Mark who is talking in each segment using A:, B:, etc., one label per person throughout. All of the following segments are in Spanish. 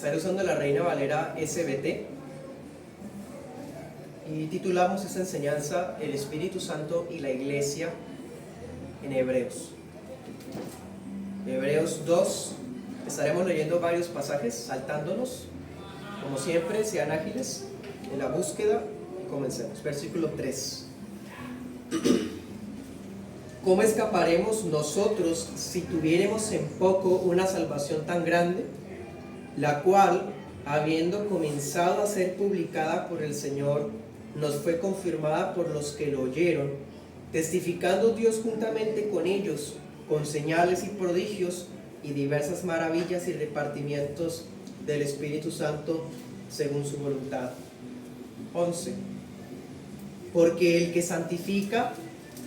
A: Estaré usando la Reina Valera SBT y titulamos esta enseñanza El Espíritu Santo y la Iglesia en Hebreos. Hebreos 2, estaremos leyendo varios pasajes, saltándonos. Como siempre, sean ágiles en la búsqueda y comencemos. Versículo 3. ¿Cómo escaparemos nosotros si tuviéramos en poco una salvación tan grande, la cual, habiendo comenzado a ser publicada por el Señor, nos fue confirmada por los que lo oyeron, testificando Dios juntamente con ellos, con señales y prodigios y diversas maravillas y repartimientos del Espíritu Santo según su voluntad? 11. Porque el que santifica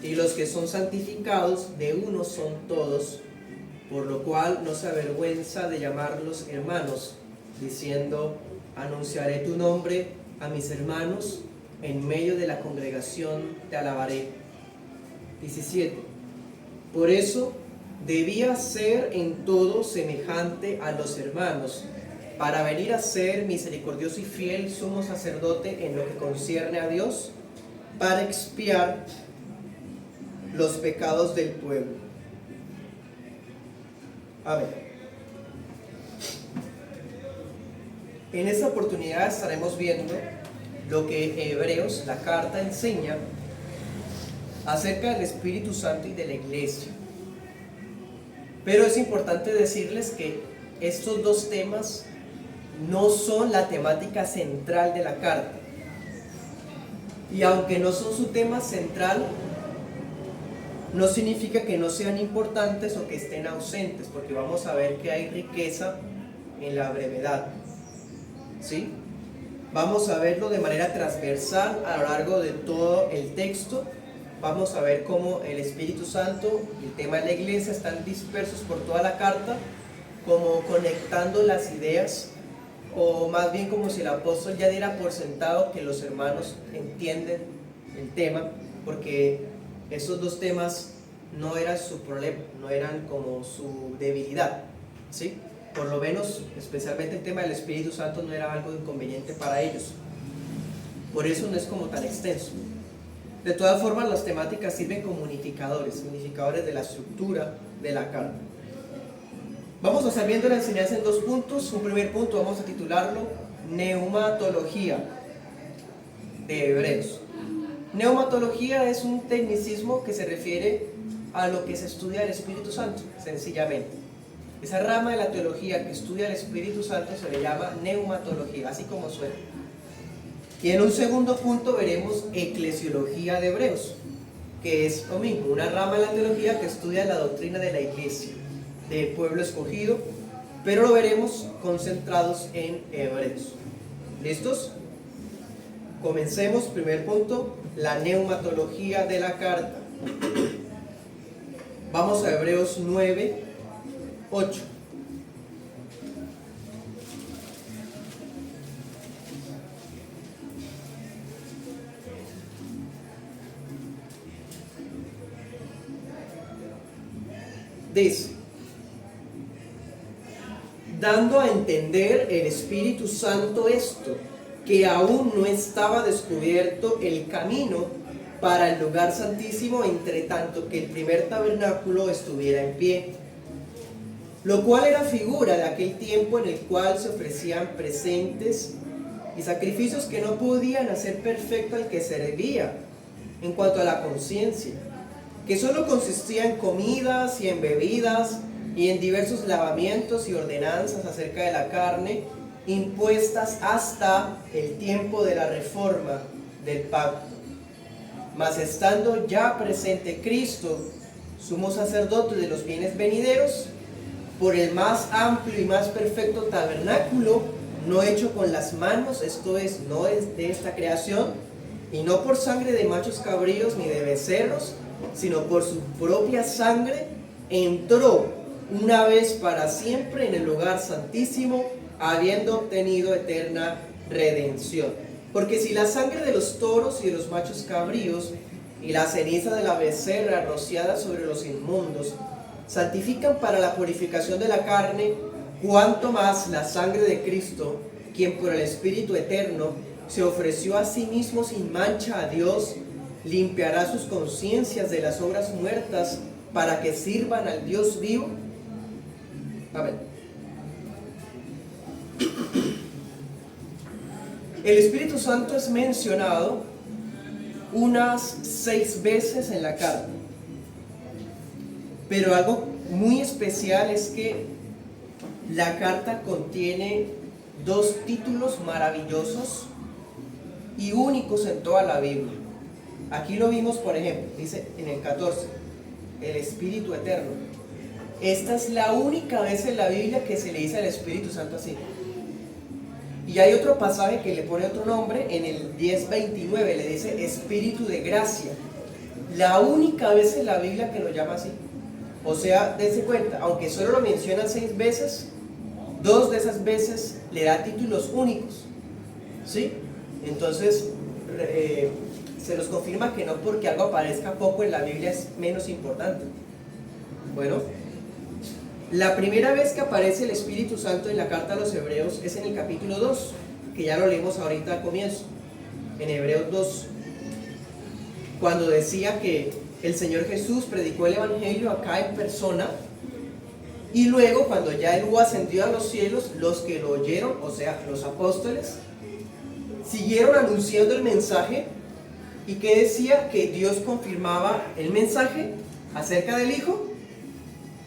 A: y los que son santificados de uno son todos, por lo cual no se avergüenza de llamarlos hermanos, diciendo: anunciaré tu nombre a mis hermanos, en medio de la congregación te alabaré. 17. Por eso debía ser en todo semejante a los hermanos, para venir a ser misericordioso y fiel sumo sacerdote en lo que concierne a Dios, para expiar los pecados del pueblo. Amén. En esta oportunidad estaremos viendo lo que Hebreos, la carta, enseña acerca del Espíritu Santo y de la Iglesia. Pero es importante decirles que estos dos temas no son la temática central de la carta. Y aunque no son su tema central, no significa que no sean importantes o que estén ausentes, porque vamos a ver que hay riqueza en la brevedad. ¿Sí? Vamos a verlo de manera transversal a lo largo de todo el texto. Vamos a ver cómo el Espíritu Santo y el tema de la iglesia están dispersos por toda la carta, como conectando las ideas, o más bien como si el apóstol ya diera por sentado que los hermanos entienden el tema, porque esos dos temas no eran su problema, no eran como su debilidad, ¿sí? Por lo menos, especialmente el tema del Espíritu Santo no era algo inconveniente para ellos. Por eso no es como tan extenso. De todas formas, las temáticas sirven como unificadores de la estructura de la carta. Vamos a estar viendo la enseñanza en dos puntos. Un primer punto vamos a titularlo Neumatología de Hebreos. Neumatología es un tecnicismo que se refiere a lo que se estudia del Espíritu Santo, sencillamente. Esa rama de la teología que estudia el Espíritu Santo se le llama neumatología, así como suena. Y en un segundo punto veremos eclesiología de Hebreos, que es lo mismo, una rama de la teología que estudia la doctrina de la iglesia, del pueblo escogido, pero lo veremos concentrados en Hebreos. ¿Listos? Comencemos. Primer punto, la neumatología de la carta. Vamos a Hebreos 9, 8. Dice: dando a entender el Espíritu Santo esto, que aún no estaba descubierto el camino para el lugar santísimo, entre tanto que el primer tabernáculo estuviera en pie, lo cual era figura de aquel tiempo en el cual se ofrecían presentes y sacrificios que no podían hacer perfecto al que servía en cuanto a la conciencia, que solo consistía en comidas y en bebidas y en diversos lavamientos y ordenanzas acerca de la carne, impuestas hasta el tiempo de la reforma del pacto. Mas estando ya presente Cristo, sumo sacerdote de los bienes venideros, por el más amplio y más perfecto tabernáculo, no hecho con las manos, esto es, no es de esta creación, y no por sangre de machos cabríos ni de becerros, sino por su propia sangre, entró una vez para siempre en el lugar santísimo, habiendo obtenido eterna redención. Porque si la sangre de los toros y de los machos cabríos y la ceniza de la becerra rociada sobre los inmundos santifican para la purificación de la carne, cuánto más la sangre de Cristo, quien por el Espíritu Eterno se ofreció a sí mismo sin mancha a Dios, limpiará sus conciencias de las obras muertas para que sirvan al Dios vivo. Amén. El Espíritu Santo es mencionado unas 6 veces en la carta, pero algo muy especial es que la carta contiene 2 títulos maravillosos y únicos en toda la Biblia. Aquí lo vimos, por ejemplo, dice en el 14, el Espíritu Eterno. Esta es la única vez en la Biblia que se le dice al Espíritu Santo así. Y hay otro pasaje que le pone otro nombre, en el 10:29 le dice Espíritu de gracia. La única vez en la Biblia que lo llama así. O sea, dense cuenta, aunque solo lo menciona 6 veces, 2 de esas veces le da títulos únicos. ¿Sí? Entonces, se nos confirma que no porque algo aparezca poco en la Biblia es menos importante. Bueno, la primera vez que aparece el Espíritu Santo en la carta a los Hebreos es en el capítulo 2, que ya lo leímos ahorita al comienzo, en Hebreos 2, cuando decía que el Señor Jesús predicó el Evangelio acá en persona, y luego cuando ya Él hubo ascendido a los cielos, los que lo oyeron, o sea, los apóstoles, siguieron anunciando el mensaje, y que decía que Dios confirmaba el mensaje acerca del Hijo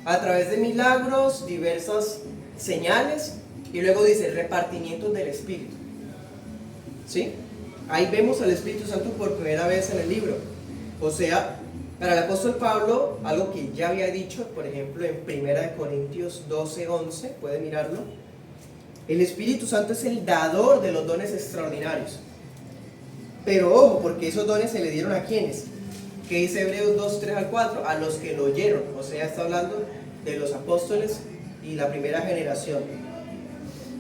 A: a través de milagros, diversas señales, y luego dice repartimientos del Espíritu. ¿Sí? Ahí vemos al Espíritu Santo por primera vez en el libro. O sea, para el apóstol Pablo, algo que ya había dicho, por ejemplo, en 1 Corintios 12:11, puede mirarlo, el Espíritu Santo es el dador de los dones extraordinarios. Pero ojo, porque esos dones se le dieron a quienes, que dice Hebreos 2:3-4, a los que lo oyeron. O sea, está hablando de los apóstoles y la primera generación.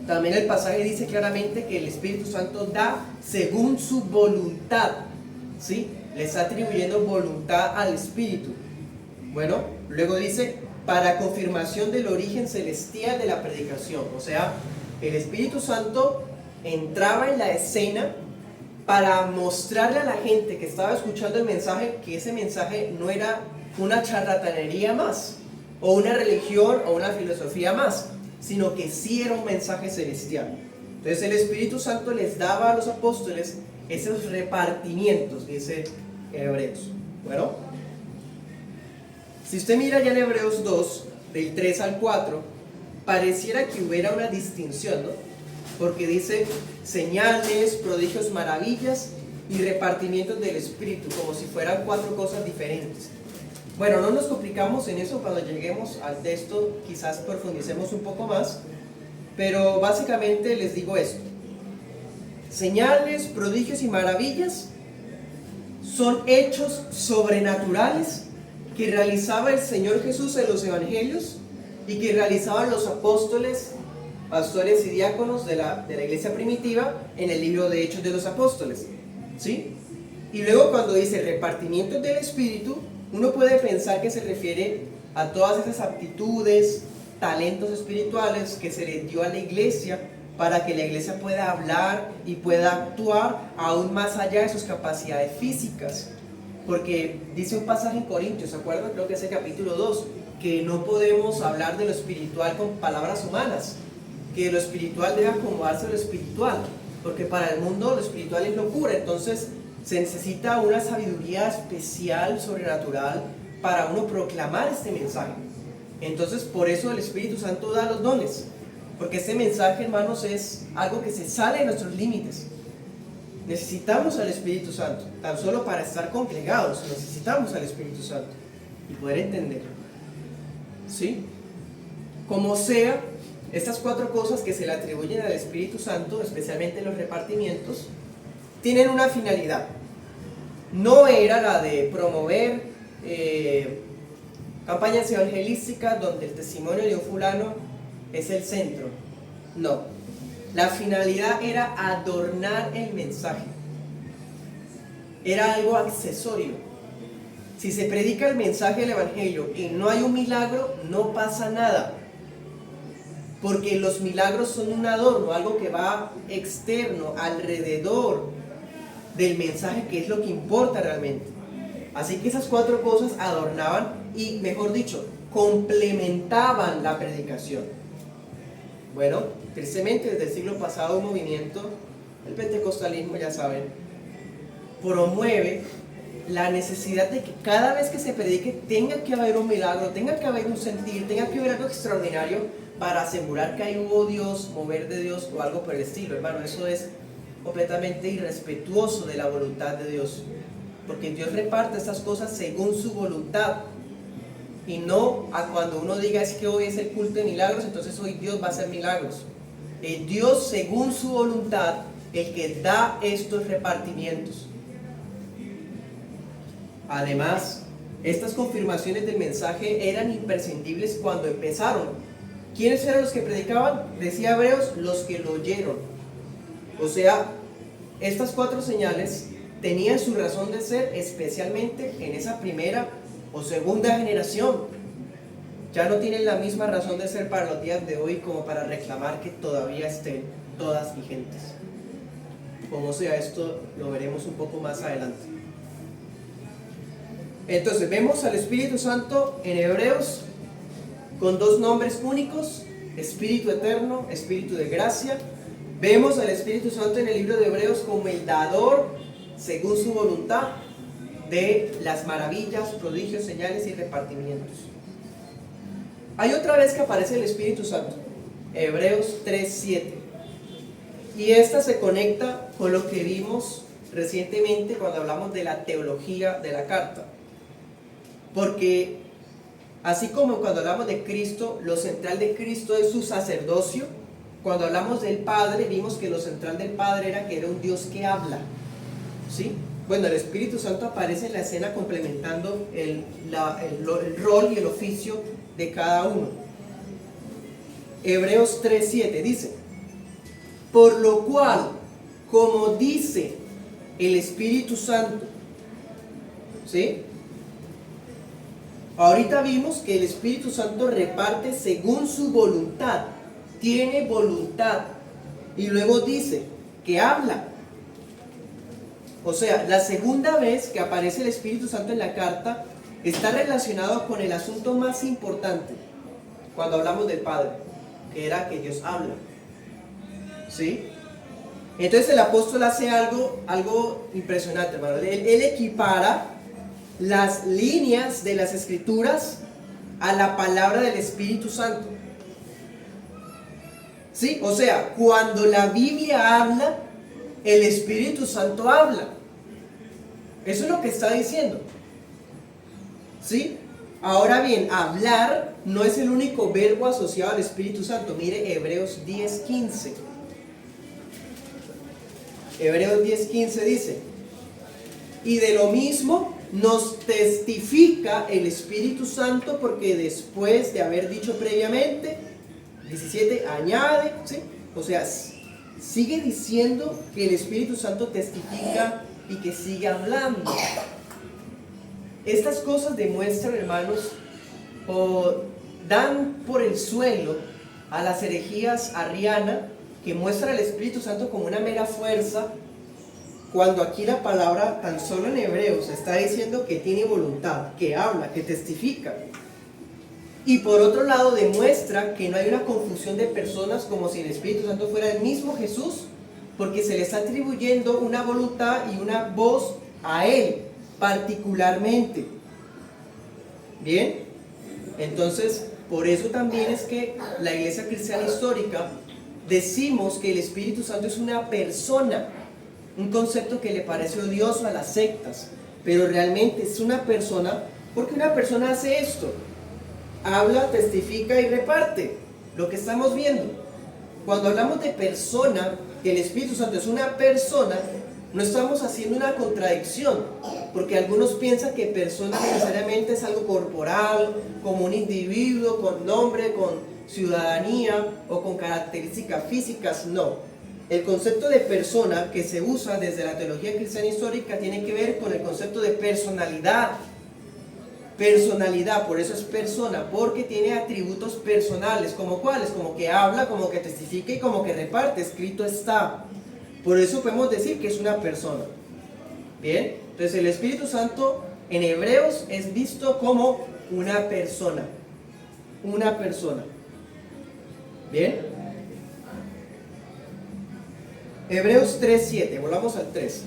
A: También el pasaje dice claramente que el Espíritu Santo da según su voluntad, ¿sí? Le está atribuyendo voluntad al Espíritu. Bueno, luego dice, para confirmación del origen celestial de la predicación. O sea, el Espíritu Santo entraba en la escena para mostrarle a la gente que estaba escuchando el mensaje que ese mensaje no era una charlatanería más, o una religión o una filosofía más, sino que sí era un mensaje celestial. Entonces el Espíritu Santo les daba a los apóstoles esos repartimientos, dice Hebreos. Bueno, si usted mira ya en Hebreos 2, del 3-4, pareciera que hubiera una distinción, ¿no? Porque dice señales, prodigios, maravillas y repartimientos del Espíritu, como si fueran 4 cosas diferentes. Bueno, no nos complicamos en eso, cuando lleguemos al texto quizás profundicemos un poco más, pero básicamente les digo esto: señales, prodigios y maravillas son hechos sobrenaturales que realizaba el Señor Jesús en los evangelios y que realizaban los apóstoles, pastores y diáconos de la iglesia primitiva en el libro de Hechos de los Apóstoles, ¿sí? Y luego cuando dice repartimientos del Espíritu, uno puede pensar que se refiere a todas esas aptitudes, talentos espirituales que se le dio a la iglesia para que la iglesia pueda hablar y pueda actuar aún más allá de sus capacidades físicas. Porque dice un pasaje en Corintios, ¿se acuerdan? Creo que es el capítulo 2, que no podemos hablar de lo espiritual con palabras humanas, que lo espiritual debe acomodarse a lo espiritual, porque para el mundo lo espiritual es locura. Entonces se necesita una sabiduría especial, sobrenatural, para uno proclamar este mensaje. Entonces por eso el Espíritu Santo da los dones, porque este mensaje, hermanos, es algo que se sale de nuestros límites. Necesitamos al Espíritu Santo, tan solo para estar congregados necesitamos al Espíritu Santo y poder entender, ¿sí? Como sea, estas 4 cosas que se le atribuyen al Espíritu Santo, especialmente los repartimientos, tienen una finalidad. No era la de promover campañas evangelísticas donde el testimonio de un fulano es el centro. No. La finalidad era adornar el mensaje. Era algo accesorio. Si se predica el mensaje del Evangelio y no hay un milagro, no pasa nada. porque los milagros son un adorno, algo que va externo, alrededor del mensaje, que es lo que importa realmente. Así que esas cuatro cosas adornaban y, mejor dicho, complementaban la predicación. Bueno, tristemente desde el siglo pasado un movimiento, el pentecostalismo, ya saben, promueve la necesidad de que cada vez que se predique tenga que haber un milagro, tenga que haber un sentir, tenga que haber algo extraordinario para asegurar que ahí hubo Dios, mover de Dios o algo por el estilo. Hermano, eso es completamente irrespetuoso de la voluntad de Dios, porque Dios reparte estas cosas según su voluntad, y no a cuando uno diga es que hoy es el culto de milagros, entonces hoy Dios va a hacer milagros. Dios según su voluntad, el que da estos repartimientos. Además, estas confirmaciones del mensaje eran imprescindibles cuando empezaron. ¿Quiénes eran los que predicaban? Decía Hebreos, los que lo oyeron. O sea, estas cuatro señales tenían su razón de ser, especialmente en esa primera o segunda generación. Ya no tienen la misma razón de ser para los días de hoy como para reclamar que todavía estén todas vigentes. Como sea, esto lo veremos un poco más adelante. Entonces vemos al Espíritu Santo en Hebreos con dos nombres únicos: Espíritu Eterno, Espíritu de Gracia. Vemos al Espíritu Santo en el libro de Hebreos como el dador, según su voluntad, de las maravillas, prodigios, señales y repartimientos. Hay otra vez que aparece el Espíritu Santo, Hebreos 3:7, y esta se conecta con lo que vimos recientemente cuando hablamos de la teología de la carta, porque así como cuando hablamos de Cristo, lo central de Cristo es su sacerdocio. Cuando hablamos del Padre, vimos que lo central del Padre era que era un Dios que habla, ¿sí? Bueno, el Espíritu Santo aparece en la escena complementando el rol y el oficio de cada uno. Hebreos 3:7 dice: por lo cual, como dice el Espíritu Santo, ¿sí? Ahorita vimos que el Espíritu Santo reparte según su voluntad, tiene voluntad, y luego dice que habla. O sea, la segunda vez que aparece el Espíritu Santo en la carta está relacionado con el asunto más importante cuando hablamos del Padre, que era que Dios habla, ¿sí? Entonces el apóstol hace algo impresionante, hermano. Él equipara las líneas de las Escrituras a la palabra del Espíritu Santo, ¿sí? O sea, cuando la Biblia habla, el Espíritu Santo habla. Eso es lo que está diciendo, ¿sí? Ahora bien, hablar no es el único verbo asociado al Espíritu Santo. Mire Hebreos 10:15. Hebreos 10:15 dice: y de lo mismo nos testifica el Espíritu Santo, porque después de haber dicho previamente, 17, añade, ¿sí? O sea, sigue diciendo que el Espíritu Santo testifica y que sigue hablando. Estas cosas demuestran, hermanos, o dan por el suelo a las herejías arrianas que muestran al Espíritu Santo como una mera fuerza, cuando aquí la palabra tan solo en Hebreos está diciendo que tiene voluntad, que habla, que testifica. Y por otro lado demuestra que no hay una confusión de personas, como si el Espíritu Santo fuera el mismo Jesús, porque se le está atribuyendo una voluntad y una voz a Él particularmente. Bien, entonces por eso también es que la Iglesia Cristiana Histórica decimos que el Espíritu Santo es una persona, un concepto que le parece odioso a las sectas, pero realmente es una persona, porque una persona hace esto: habla, testifica y reparte. Lo que estamos viendo, cuando hablamos de persona, que el Espíritu Santo es una persona, no estamos haciendo una contradicción, porque algunos piensan que persona necesariamente es algo corporal, como un individuo con nombre, con ciudadanía o con características físicas. No. El concepto de persona que se usa desde la teología cristiana histórica tiene que ver con el concepto de personalidad. Personalidad, por eso es persona, porque tiene atributos personales, como cuáles, como que habla, como que testifica y como que reparte, escrito está. Por eso podemos decir que es una persona. Bien, entonces el Espíritu Santo en Hebreos es visto como una persona. Una persona. Bien. Hebreos 3:7, volvamos al 3.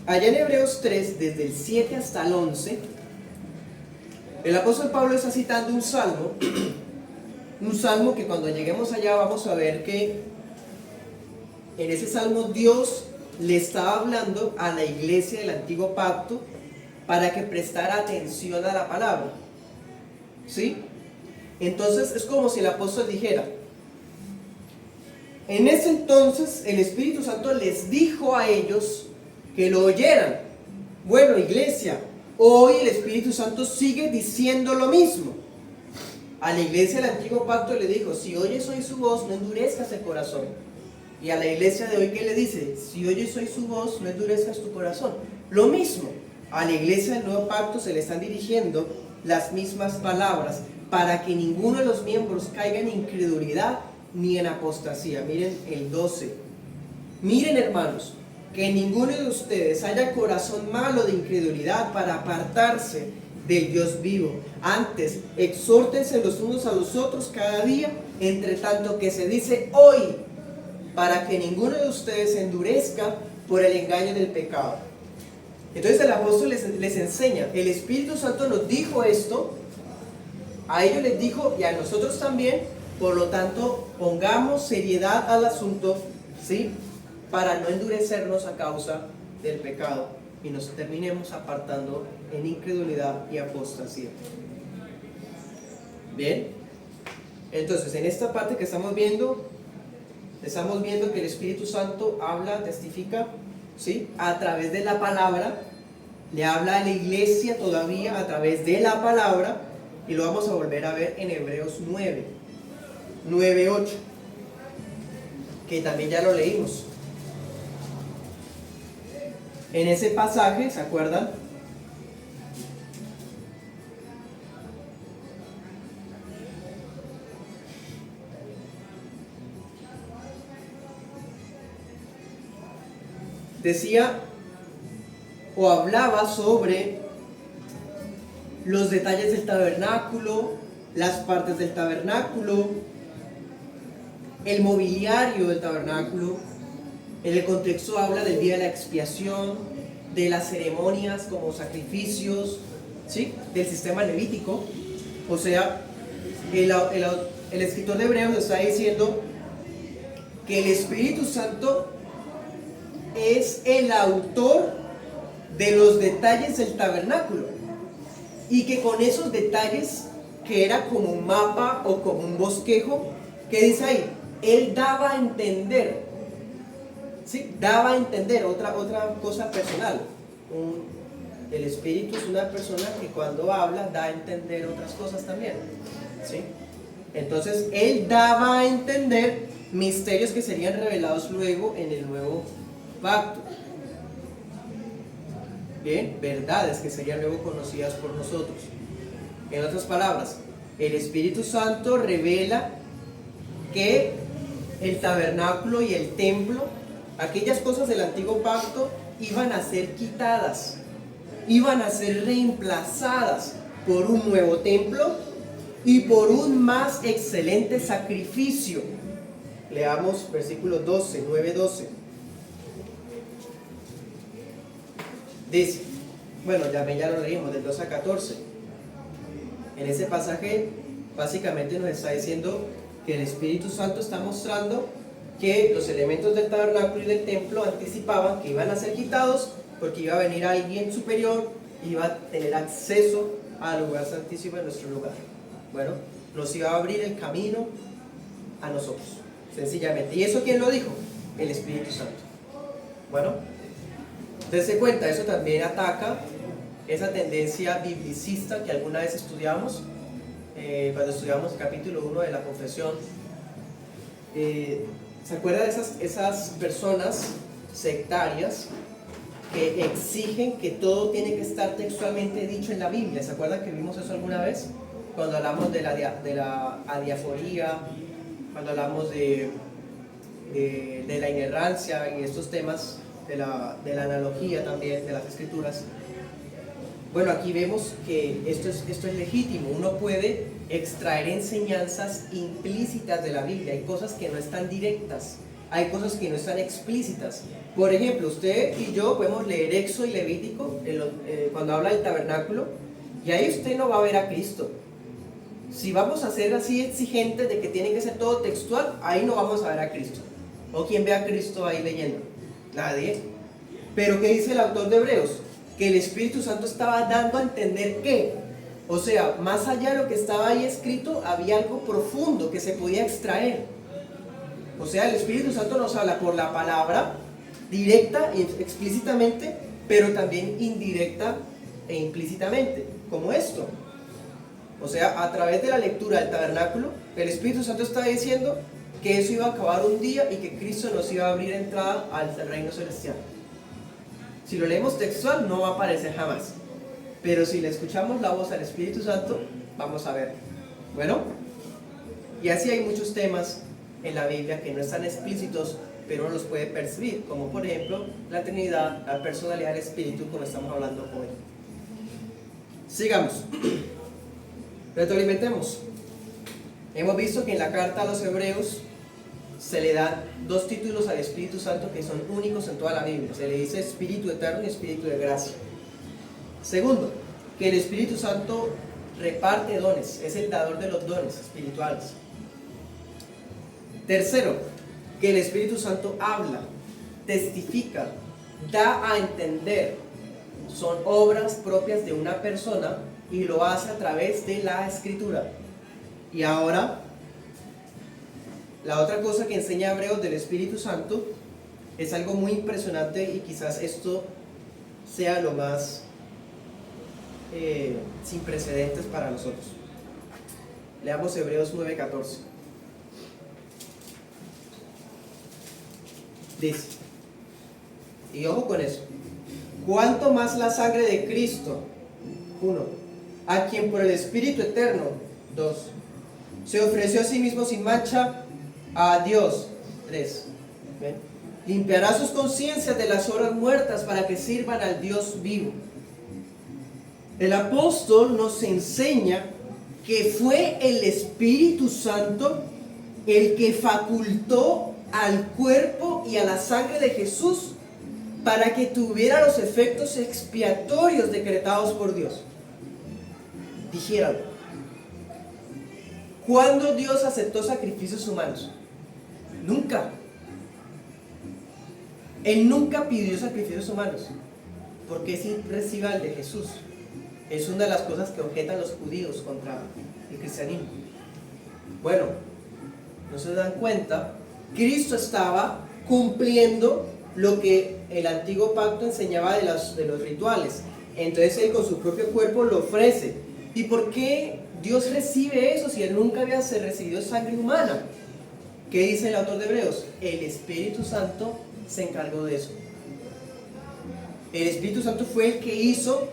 A: Allá en Hebreos 3, desde el 7 hasta el 11, el apóstol Pablo está citando un salmo que cuando lleguemos allá vamos a ver que en ese salmo Dios le estaba hablando a la iglesia del antiguo pacto para que prestara atención a la palabra. ¿Sí? Entonces es como si el apóstol dijera, en ese entonces el Espíritu Santo les dijo a ellos que lo oyeran. Bueno, iglesia, hoy el Espíritu Santo sigue diciendo lo mismo. A la iglesia del antiguo pacto le dijo, si oyes hoy su voz, no endurezcas el corazón. Y a la iglesia de hoy, ¿qué le dice? Si oyes hoy su voz, no endurezcas tu corazón. Lo mismo, a la iglesia del nuevo pacto se le están dirigiendo las mismas palabras para que ninguno de los miembros caiga en incredulidad ni en apostasía. Miren el 12. Miren, hermanos, que ninguno de ustedes haya corazón malo de incredulidad para apartarse del Dios vivo. Antes, exhórtense los unos a los otros cada día, entre tanto que se dice hoy, para que ninguno de ustedes se endurezca por el engaño del pecado. Entonces el apóstol les enseña, el Espíritu Santo nos dijo esto, a ellos les dijo y a nosotros también, por lo tanto pongamos seriedad al asunto, ¿sí?, para no endurecernos a causa del pecado y nos terminemos apartando en incredulidad y apostasía. Bien, entonces en esta parte que estamos viendo que el Espíritu Santo habla, testifica, ¿sí?, a través de la palabra, le habla a la iglesia todavía a través de la palabra, y lo vamos a volver a ver en Hebreos 9:8, que también ya lo leímos. En ese pasaje, ¿se acuerdan? Decía o hablaba sobre los detalles del tabernáculo, las partes del tabernáculo, el mobiliario del tabernáculo. En el contexto habla del día de la expiación, de las ceremonias como sacrificios, ¿sí?, del sistema levítico. O sea, el escritor de Hebreos está diciendo que el Espíritu Santo es el autor de los detalles del tabernáculo y que con esos detalles, que era como un mapa o como un bosquejo, ¿qué dice ahí? Él daba a entender, ¿sí?, daba a entender otra cosa personal. El Espíritu es una persona que cuando habla da a entender otras cosas también, ¿sí? Entonces él daba a entender misterios que serían revelados luego en el nuevo pacto. Bien, verdades que serían luego conocidas por nosotros. En otras palabras, el Espíritu Santo revela que el tabernáculo y el templo, aquellas cosas del antiguo pacto, iban a ser quitadas, iban a ser reemplazadas por un nuevo templo y por un más excelente sacrificio. Leamos versículo 12, 9-12. Dice, bueno, ya lo leímos, del 12 a 14. En ese pasaje básicamente nos está diciendo que el Espíritu Santo está mostrando que los elementos del tabernáculo y del templo anticipaban que iban a ser quitados porque iba a venir alguien superior y iba a tener acceso al lugar santísimo en nuestro lugar. Bueno, nos iba a abrir el camino a nosotros, sencillamente. ¿Y eso quién lo dijo? El Espíritu Santo. Bueno, dense cuenta, eso también ataca esa tendencia biblicista que alguna vez estudiamos, cuando estudiamos el capítulo 1 de la confesión. ¿Se acuerdan de esas personas sectarias que exigen que todo tiene que estar textualmente dicho en la Biblia. ¿Se acuerdan que vimos eso alguna vez? Cuando hablamos de la adiaforía, cuando hablamos de la inerrancia y estos temas de la analogía también de las escrituras. Bueno, aquí vemos que esto es legítimo. Uno puede extraer enseñanzas implícitas de la Biblia. Hay cosas que no están directas, hay cosas que no están explícitas. Por ejemplo, usted y yo podemos leer Éxodo y Levítico cuando habla del tabernáculo, y ahí usted no va a ver a Cristo. Si vamos a ser así exigentes de que tiene que ser todo textual, ahí no vamos a ver a Cristo. ¿O quién ve a Cristo ahí leyendo? Nadie. Pero ¿qué dice el autor de Hebreos? Que el Espíritu Santo estaba dando a entender que, o sea, más allá de lo que estaba ahí escrito, había algo profundo que se podía extraer. O sea, el Espíritu Santo nos habla por la palabra, directa y explícitamente, pero también indirecta e implícitamente, como esto. O sea, a través de la lectura del tabernáculo, el Espíritu Santo está diciendo que eso iba a acabar un día y que Cristo nos iba a abrir entrada al reino celestial. Si lo leemos textual no va a aparecer jamás, pero si le escuchamos la voz al Espíritu Santo, vamos a ver. Bueno, y así hay muchos temas en la Biblia que no están explícitos, pero uno los puede percibir, como por ejemplo la Trinidad, la personalidad del Espíritu, como estamos hablando hoy. Sigamos. Retroalimentemos. Hemos visto que en la carta a los Hebreos se le dan dos títulos al Espíritu Santo que son únicos en toda la Biblia. Se le dice Espíritu Eterno y Espíritu de Gracia. Segundo, que el Espíritu Santo reparte dones, es el dador de los dones espirituales. Tercero, que el Espíritu Santo habla, testifica, da a entender. Son obras propias de una persona y lo hace a través de la Escritura. Y ahora, la otra cosa que enseña Hebreos del Espíritu Santo es algo muy impresionante, y quizás esto sea lo más sin precedentes para nosotros. Leamos Hebreos 9:14. Dice, y ojo con eso, ¿cuánto más la sangre de Cristo? 1. A quien por el Espíritu Eterno, 2. Se ofreció a sí mismo sin mancha a Dios, 3. ¿Ven? Limpiará sus conciencias de las obras muertas para que sirvan al Dios vivo. El apóstol nos enseña que fue el Espíritu Santo el que facultó al cuerpo y a la sangre de Jesús para que tuviera los efectos expiatorios decretados por Dios. Dijeron, ¿cuándo Dios aceptó sacrificios humanos? Nunca. Él nunca pidió sacrificios humanos, porque si reciba el de Jesús. Es una de las cosas que objetan los judíos contra el cristianismo. Bueno, no se dan cuenta, Cristo estaba cumpliendo lo que el antiguo pacto enseñaba de los rituales. Entonces Él con su propio cuerpo lo ofrece. ¿Y por qué Dios recibe eso si Él nunca había recibido sangre humana? ¿Qué dice el autor de Hebreos? El Espíritu Santo se encargó de eso. El Espíritu Santo fue el que hizo,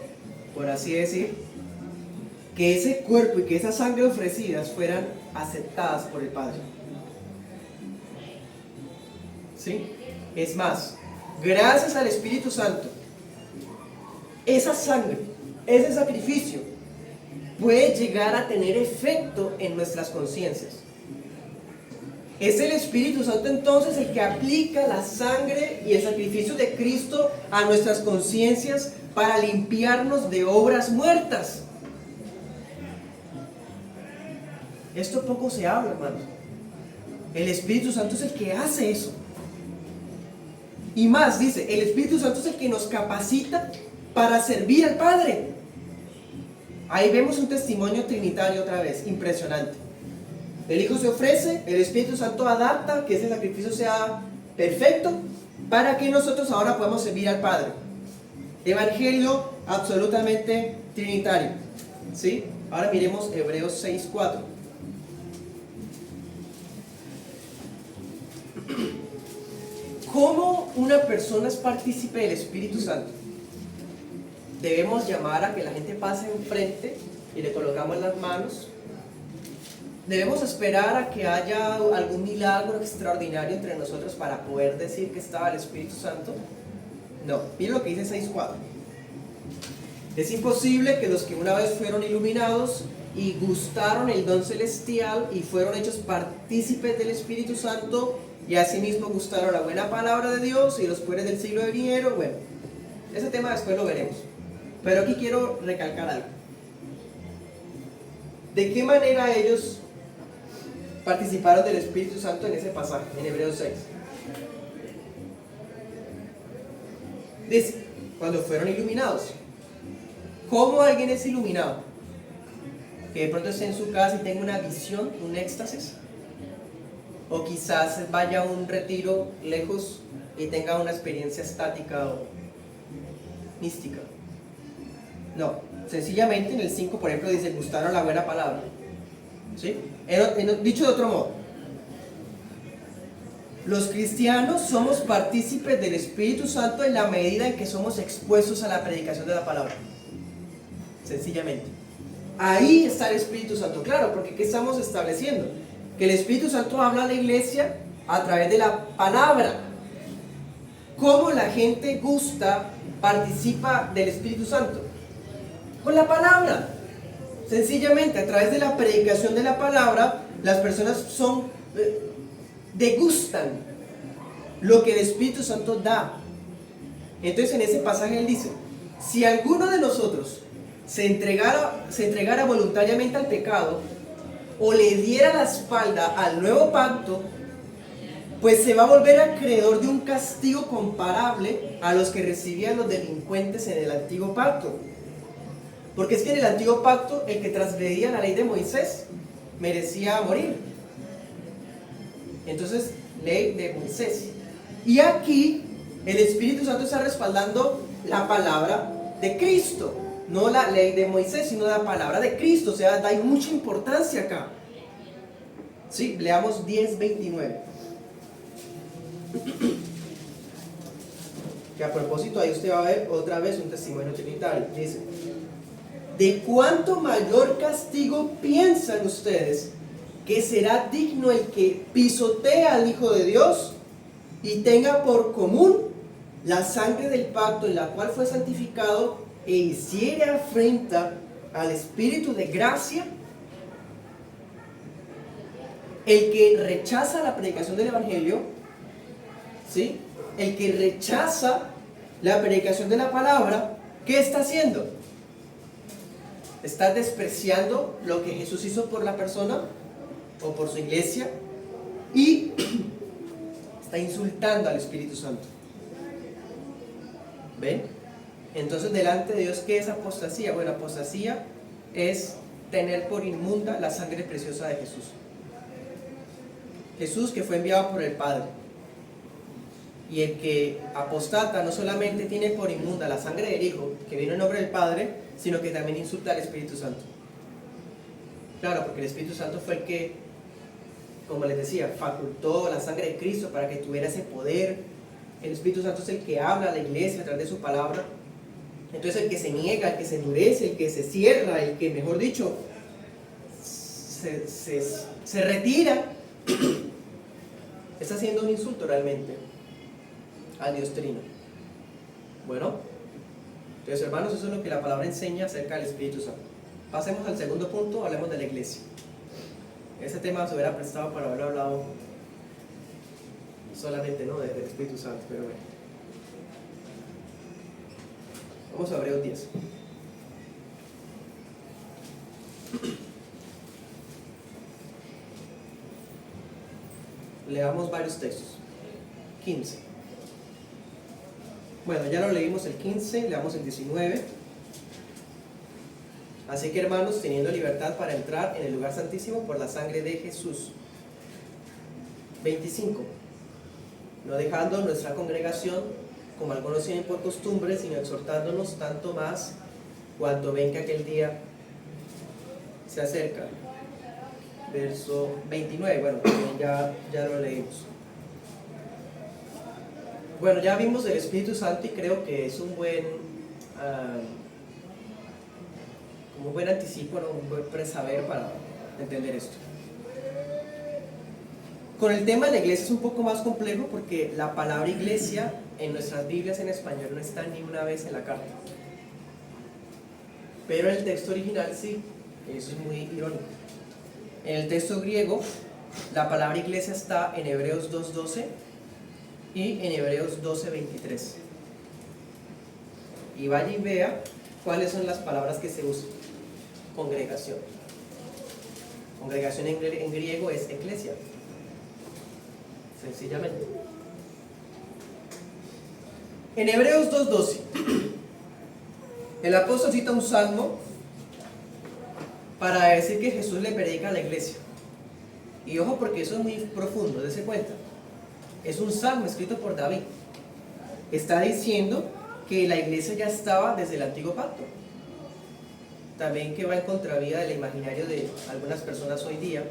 A: por así decir, que ese cuerpo y que esa sangre ofrecidas fueran aceptadas por el Padre. ¿Sí? Es más, gracias al Espíritu Santo, esa sangre, ese sacrificio puede llegar a tener efecto en nuestras conciencias. Es el Espíritu Santo entonces el que aplica la sangre y el sacrificio de Cristo a nuestras conciencias para limpiarnos de obras muertas. Esto poco se habla, hermanos. El Espíritu Santo es el que hace eso. Y más, dice, el Espíritu Santo es el que nos capacita para servir al Padre. Ahí vemos un testimonio trinitario otra vez, impresionante. El Hijo se ofrece, el Espíritu Santo adapta, que ese sacrificio sea perfecto, para que nosotros ahora podamos servir al Padre. Evangelio absolutamente trinitario. ¿Sí? Ahora miremos Hebreos 6:4. ¿Cómo una persona es partícipe del Espíritu Santo? Debemos llamar a que la gente pase enfrente y le colocamos las manos. Debemos esperar a que haya algún milagro extraordinario entre nosotros para poder decir que estaba el Espíritu Santo. No, miren lo que dice 6.4. Es imposible que los que una vez fueron iluminados y gustaron el don celestial y fueron hechos partícipes del Espíritu Santo y asimismo gustaron la buena palabra de Dios y los poderes del siglo venidero. Bueno, ese tema después lo veremos. Pero aquí quiero recalcar algo. ¿De qué manera ellos participaron del Espíritu Santo en ese pasaje, en Hebreos 6? Dice, cuando fueron iluminados. ¿Cómo alguien es iluminado? Que de pronto esté en su casa y tenga una visión, un éxtasis. O quizás vaya a un retiro lejos y tenga una experiencia estática o mística. No, sencillamente en el 5, por ejemplo, dice, gustaron la buena palabra. ¿Sí? Dicho de otro modo, los cristianos somos partícipes del Espíritu Santo en la medida en que somos expuestos a la predicación de la palabra. Sencillamente. Ahí está el Espíritu Santo, claro, porque ¿qué estamos estableciendo? Que el Espíritu Santo habla a la iglesia a través de la palabra. ¿Cómo la gente gusta, participa del Espíritu Santo? Con la palabra. Sencillamente, a través de la predicación de la palabra, las personas degustan lo que el Espíritu Santo da. Entonces en ese pasaje él dice, si alguno de nosotros se entregara voluntariamente al pecado o le diera la espalda al nuevo pacto, pues se va a volver acreedor de un castigo comparable a los que recibían los delincuentes en el antiguo pacto. Porque es que en el antiguo pacto el que transgredía la ley de Moisés merecía morir. Entonces, ley de Moisés. Y aquí el Espíritu Santo está respaldando la palabra de Cristo. No la ley de Moisés, sino la palabra de Cristo. O sea, hay mucha importancia acá. Sí, leamos 10:29. Que a propósito ahí usted va a ver otra vez un testimonio trinitario. Dice, ¿de cuánto mayor castigo piensan ustedes que será digno el que pisotea al Hijo de Dios y tenga por común la sangre del pacto en la cual fue santificado e hiciere afrenta al Espíritu de gracia? El que rechaza la predicación del Evangelio, ¿sí? El que rechaza la predicación de la palabra, ¿qué está haciendo? ¿Está despreciando lo que Jesús hizo por la persona o por su iglesia? Y está insultando al Espíritu Santo. ¿Ven? Entonces, delante de Dios, ¿qué es apostasía? Bueno, apostasía es tener por inmunda la sangre preciosa de Jesús. Jesús, que fue enviado por el Padre. Y el que apostata no solamente tiene por inmunda la sangre del Hijo, que vino en nombre del Padre, sino que también insulta al Espíritu Santo. Claro, porque el Espíritu Santo fue el que, como les decía, facultó la sangre de Cristo para que tuviera ese poder. El Espíritu Santo es el que habla a la iglesia a través de su palabra. Entonces el que se niega, el que se endurece, el que se cierra, el que, mejor dicho, se retira, está haciendo un insulto realmente al Dios Trino. Bueno, entonces hermanos, eso es lo que la palabra enseña acerca del Espíritu Santo. Pasemos al segundo punto, hablemos de la iglesia. Ese tema se hubiera prestado para haberlo hablado solamente, ¿no?, del Espíritu Santo, pero bueno. Vamos a Hebreos 10. Leamos varios textos. 15. Bueno, ya lo leímos el 15, leamos el 19. Así que hermanos, teniendo libertad para entrar en el lugar santísimo por la sangre de Jesús. 25. No dejando nuestra congregación, como algunos tienen por costumbre, sino exhortándonos tanto más cuanto ven que aquel día se acerca. Verso 29, bueno, también ya lo leímos. Bueno, ya vimos el Espíritu Santo y creo que es un buen, como un buen anticipo, ¿no? Un buen presaber para entender esto. Con el tema de la iglesia es un poco más complejo porque la palabra iglesia en nuestras Biblias en español no está ni una vez en la carta. Pero en el texto original sí, eso es muy irónico. En el texto griego, la palabra iglesia está en Hebreos 2:12 y en Hebreos 12:23. Y vaya y vea cuáles son las palabras que se usan. Congregación. Congregación en griego es eclesia. Sencillamente. En Hebreos 2:12, el apóstol cita un salmo para decir que Jesús le predica a la iglesia. Y ojo, porque eso es muy profundo, dése cuenta. Es un salmo escrito por David. Está diciendo que la iglesia ya estaba desde el antiguo pacto. También que va en contravía del imaginario de algunas personas hoy día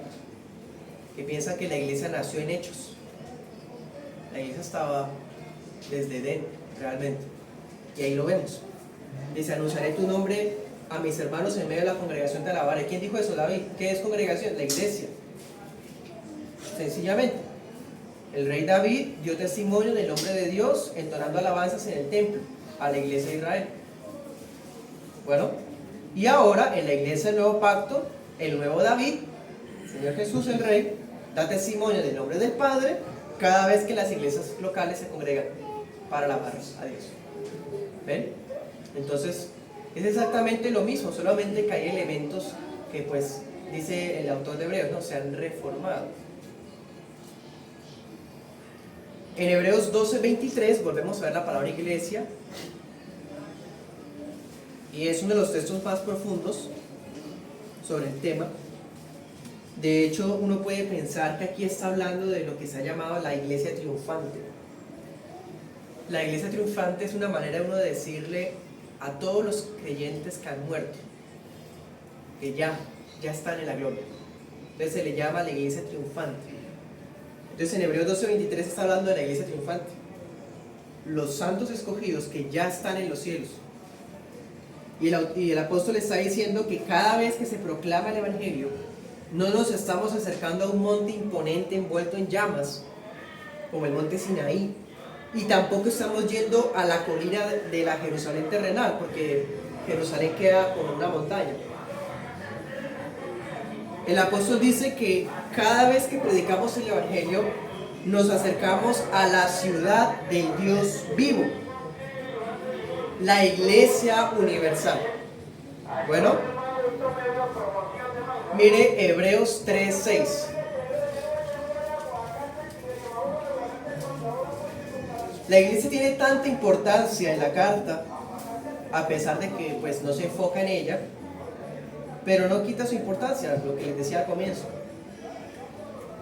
A: que piensan que la iglesia nació en hechos. La iglesia estaba desde Edén, realmente. Y ahí lo vemos. Dice, anunciaré tu nombre a mis hermanos en medio de la congregación te alabaré. ¿Quién dijo eso, David? ¿Qué es congregación? La iglesia. Sencillamente. El rey David dio testimonio del nombre de Dios entonando alabanzas en el templo a la iglesia de Israel. Bueno, y ahora en la iglesia del nuevo pacto, el nuevo David, Señor Jesús el rey, da testimonio del nombre del Padre cada vez que las iglesias locales se congregan para alabar a Dios. ¿Ven? Entonces, es exactamente lo mismo, solamente que hay elementos que, pues, dice el autor de Hebreos, ¿no? Se han reformado. En Hebreos 12:23 volvemos a ver la palabra iglesia y es uno de los textos más profundos sobre el tema. De hecho, uno puede pensar que aquí está hablando de lo que se ha llamado la iglesia triunfante. La iglesia triunfante es una manera de uno de decirle a todos los creyentes que han muerto que ya están en la gloria. Entonces se le llama la iglesia triunfante. Entonces en Hebreos 12:23 está hablando de la iglesia triunfante. Los santos escogidos que ya están en los cielos. Y el apóstol está diciendo que cada vez que se proclama el evangelio, no nos estamos acercando a un monte imponente envuelto en llamas, como el monte Sinaí, y tampoco estamos yendo a la colina de la Jerusalén terrenal, porque Jerusalén queda como una montaña. El apóstol dice que cada vez que predicamos el evangelio, nos acercamos a la ciudad del Dios vivo, la iglesia universal. Bueno, mire Hebreos 3:6. La iglesia tiene tanta importancia en la carta, a pesar de que pues no se enfoca en ella, pero no quita su importancia, lo que les decía al comienzo.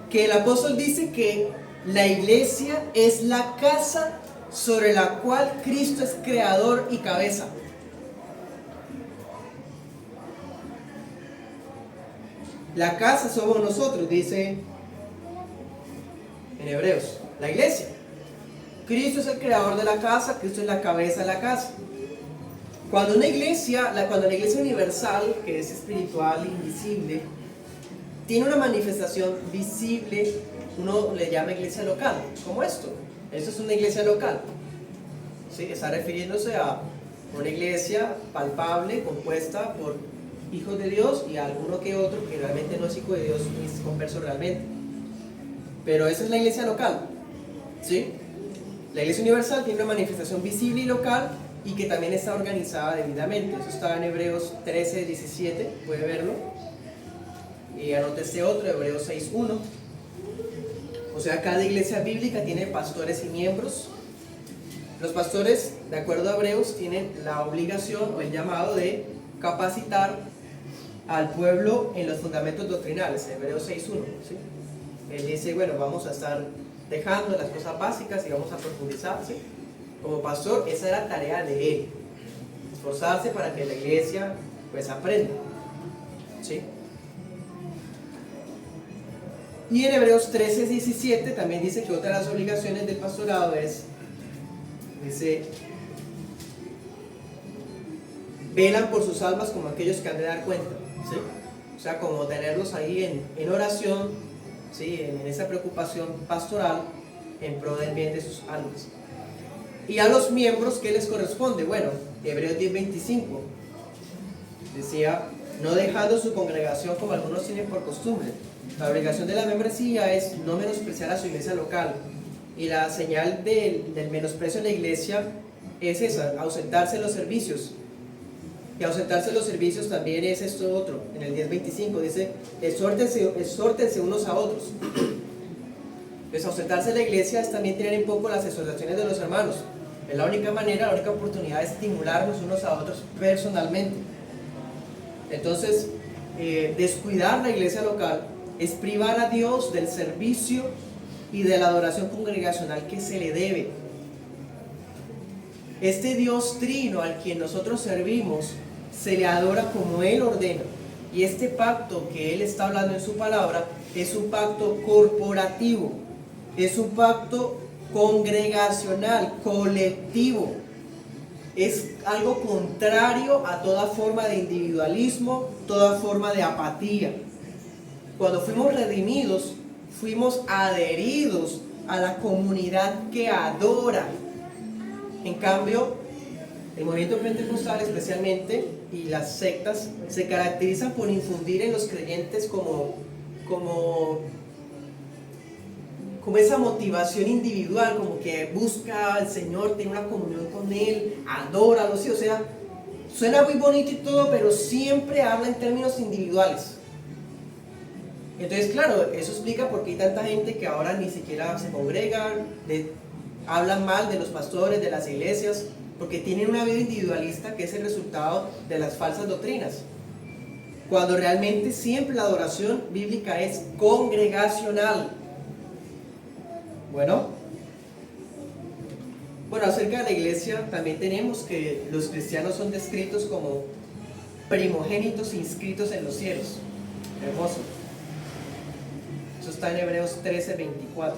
A: Que el apóstol dice que la iglesia es la casa sobre la cual Cristo es creador y cabeza. La casa somos nosotros, dice en Hebreos, la iglesia. Cristo es el creador de la casa, Cristo es la cabeza de la casa. Cuando la iglesia universal, que es espiritual, invisible, tiene una manifestación visible, uno le llama iglesia local, como esto. Esto es una iglesia local. ¿Sí? Está refiriéndose a una iglesia palpable, compuesta por hijos de Dios y alguno que otro que realmente no es hijo de Dios ni es converso realmente. Pero esa es la iglesia local. ¿Sí? La iglesia universal tiene una manifestación visible y local y que también está organizada debidamente. Eso está en Hebreos 13:17, puede verlo. Y anote este otro, Hebreos 6:1. O sea, cada iglesia bíblica tiene pastores y miembros. Los pastores, de acuerdo a Hebreos, tienen la obligación o el llamado de capacitar al pueblo en los fundamentos doctrinales, Hebreos 6:1. ¿Sí? Él dice, bueno, vamos a estar dejando las cosas básicas y vamos a profundizar. ¿Sí? Como pastor, esa era tarea de él, esforzarse para que la iglesia pues aprenda. ¿Sí? Y en Hebreos 13:17 también dice que otra de las obligaciones del pastorado es Dice, velan por sus almas como aquellos que han de dar cuenta, ¿sí? O sea, como tenerlos ahí en oración, ¿sí? En esa preocupación pastoral en pro del bien de sus almas. Y a los miembros, ¿qué les corresponde? Bueno, Hebreos 10:25 decía, no dejando su congregación como algunos tienen por costumbre. La obligación de la membresía es no menospreciar a su iglesia local. Y la señal del menosprecio de la iglesia es esa, ausentarse de los servicios. Y ausentarse de los servicios también es esto otro. En el 10:25 dice, exhórtense unos a otros. Pues ausentarse de la iglesia es también tener en poco las exhortaciones de los hermanos. Es la única manera, la única oportunidad de estimularnos unos a otros personalmente. Entonces, descuidar la iglesia local es privar a Dios del servicio y de la adoración congregacional que se le debe. Este Dios trino al quien nosotros servimos se le adora como Él ordena. Y este pacto que Él está hablando en su palabra es un pacto corporativo, es un pacto congregacional, colectivo. Es algo contrario a toda forma de individualismo, toda forma de apatía. Cuando fuimos redimidos, fuimos adheridos a la comunidad que adora. En cambio, el movimiento pentecostal especialmente y las sectas se caracterizan por infundir en los creyentes como esa motivación individual, como que busca al Señor, tiene una comunión con Él, adóralo, ¿sí? O sea, suena muy bonito y todo, pero siempre habla en términos individuales. Entonces, claro, eso explica por qué hay tanta gente que ahora ni siquiera se congrega, hablan mal de los pastores, de las iglesias, porque tienen una vida individualista que es el resultado de las falsas doctrinas. Cuando realmente siempre la adoración bíblica es congregacional. Bueno, acerca de la iglesia también tenemos que los cristianos son descritos como primogénitos inscritos en los cielos. Hermoso. Eso está en Hebreos 13:24.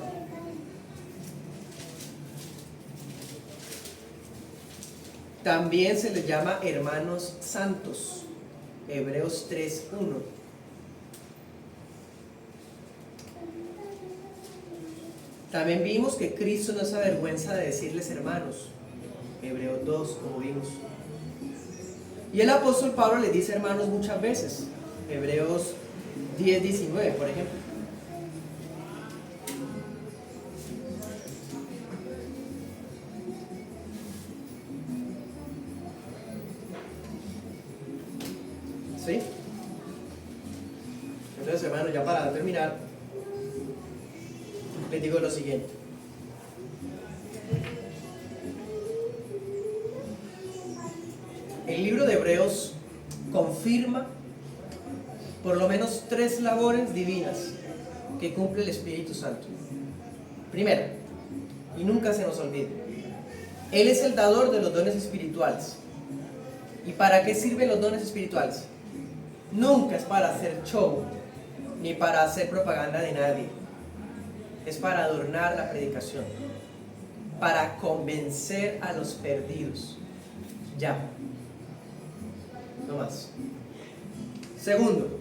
A: También se les llama hermanos santos. Hebreos 3:1. También vimos que Cristo no se avergüenza de decirles hermanos. Hebreos 2, como vimos. Y el apóstol Pablo les dice hermanos muchas veces. Hebreos 10:19, por ejemplo. ¿Sí? Entonces, hermanos, ya para terminar, les digo lo siguiente. El libro de Hebreos confirma por lo menos 3 labores divinas que cumple el Espíritu Santo. Primero, y nunca se nos olvide, Él es el dador de los dones espirituales. ¿Y para qué sirven los dones espirituales? Nunca es para hacer show, ni para hacer propaganda de nadie. Es para adornar la predicación, para convencer a los perdidos. Ya, no más. Segundo,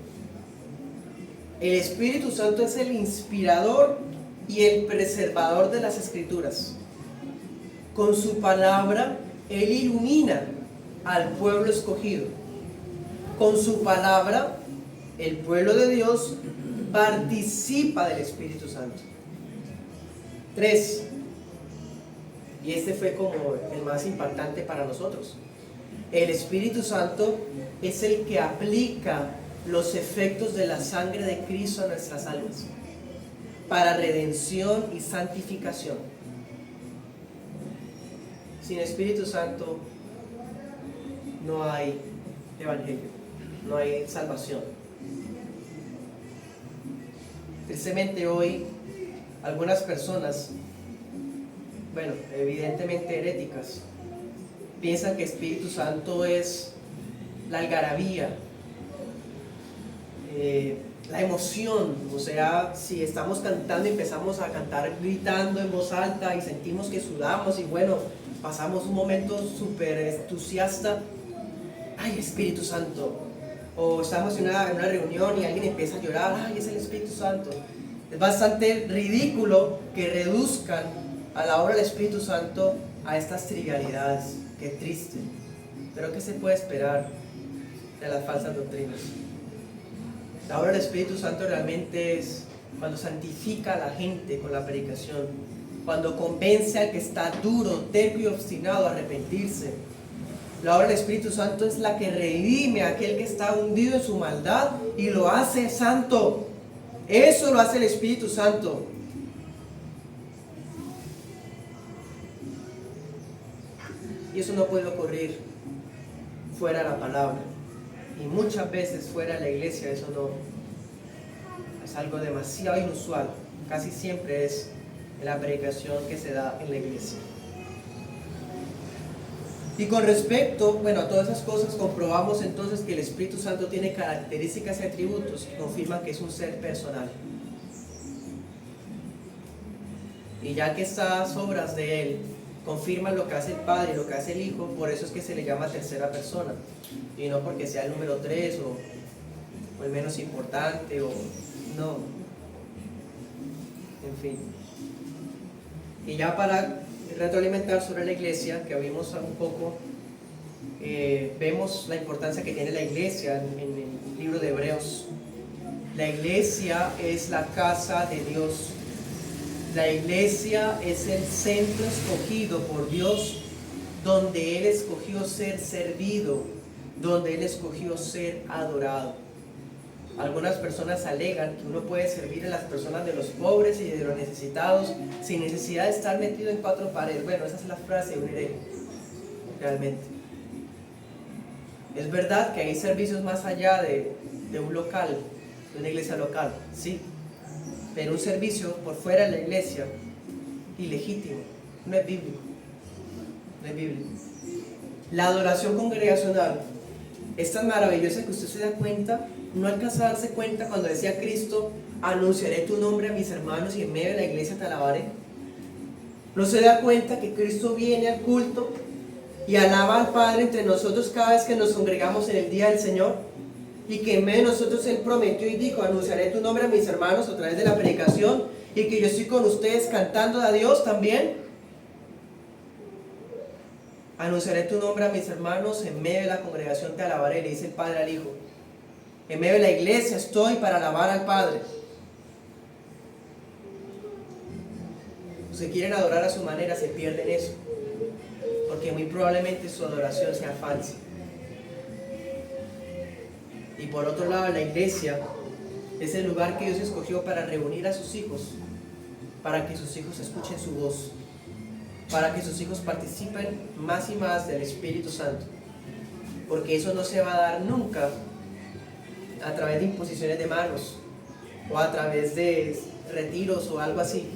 A: el Espíritu Santo es el inspirador y el preservador de las Escrituras. Con su palabra, Él ilumina al pueblo escogido. Con su palabra, el pueblo de Dios participa del Espíritu Santo. 3. Y este fue como el más impactante para nosotros. El Espíritu Santo es el que aplica los efectos de la sangre de Cristo a nuestras almas para redención y santificación. Sin Espíritu Santo no hay evangelio, no hay salvación. Tristemente hoy algunas personas, evidentemente heréticas, piensan que Espíritu Santo es la algarabía, la emoción. O sea, si estamos cantando y empezamos a cantar gritando en voz alta y sentimos que sudamos y pasamos un momento súper entusiasta, ¡ay, Espíritu Santo! O estamos en una reunión y alguien empieza a llorar, ¡ay, es el Espíritu Santo! Es bastante ridículo que reduzcan a la obra del Espíritu Santo a estas trivialidades. ¡Qué triste! Pero ¿qué se puede esperar de las falsas doctrinas? La obra del Espíritu Santo realmente es cuando santifica a la gente con la predicación, cuando convence al que está duro, terco y obstinado a arrepentirse. La obra del Espíritu Santo es la que redime a aquel que está hundido en su maldad y lo hace santo. Eso lo hace el Espíritu Santo. Y eso no puede ocurrir fuera de la palabra. Y muchas veces fuera de la iglesia eso no es algo demasiado inusual. Casi siempre es la predicación que se da en la iglesia. Y con respecto, a todas esas cosas, comprobamos entonces que el Espíritu Santo tiene características y atributos que confirman que es un ser personal. Y ya que estas obras de Él confirman lo que hace el Padre y lo que hace el Hijo, por eso es que se le llama tercera persona. Y no porque sea el número 3 o el menos importante, no. En fin. Y ya para retroalimentar sobre la iglesia, que vimos un poco, vemos la importancia que tiene la iglesia en el libro de Hebreos. La iglesia es la casa de Dios. La iglesia es el centro escogido por Dios, donde Él escogió ser servido, donde Él escogió ser adorado. Algunas personas alegan que uno puede servir a las personas de los pobres y de los necesitados sin necesidad de estar metido en 4 paredes. Bueno, esa es la frase de un hereje, realmente. Es verdad que hay servicios más allá de un local, de una iglesia local, sí. Pero un servicio por fuera de la iglesia, ilegítimo, no es bíblico. No es bíblico. La adoración congregacional es tan maravillosa que usted se da cuenta. No alcanza a darse cuenta cuando decía Cristo: anunciaré tu nombre a mis hermanos y en medio de la iglesia te alabaré. No se da cuenta que Cristo viene al culto y alaba al Padre entre nosotros cada vez que nos congregamos en el día del Señor, y que en medio de nosotros Él prometió y dijo: anunciaré tu nombre a mis hermanos a través de la predicación, y que yo estoy con ustedes cantando a Dios también. Anunciaré tu nombre a mis hermanos, en medio de la congregación te alabaré, le dice el Padre al Hijo. En medio de la iglesia estoy para alabar al Padre. Si quieren adorar a su manera, se pierden eso, porque muy probablemente su adoración sea falsa. Y por otro lado, la iglesia es el lugar que Dios escogió para reunir a sus hijos, para que sus hijos escuchen su voz, para que sus hijos participen más y más del Espíritu Santo, porque eso no se va a dar nunca a través de imposiciones de manos o a través de retiros o algo así.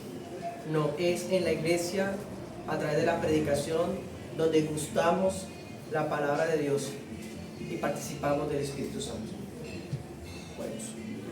A: No, es en la iglesia, a través de la predicación, donde gustamos la palabra de Dios y participamos del Espíritu Santo. Bueno.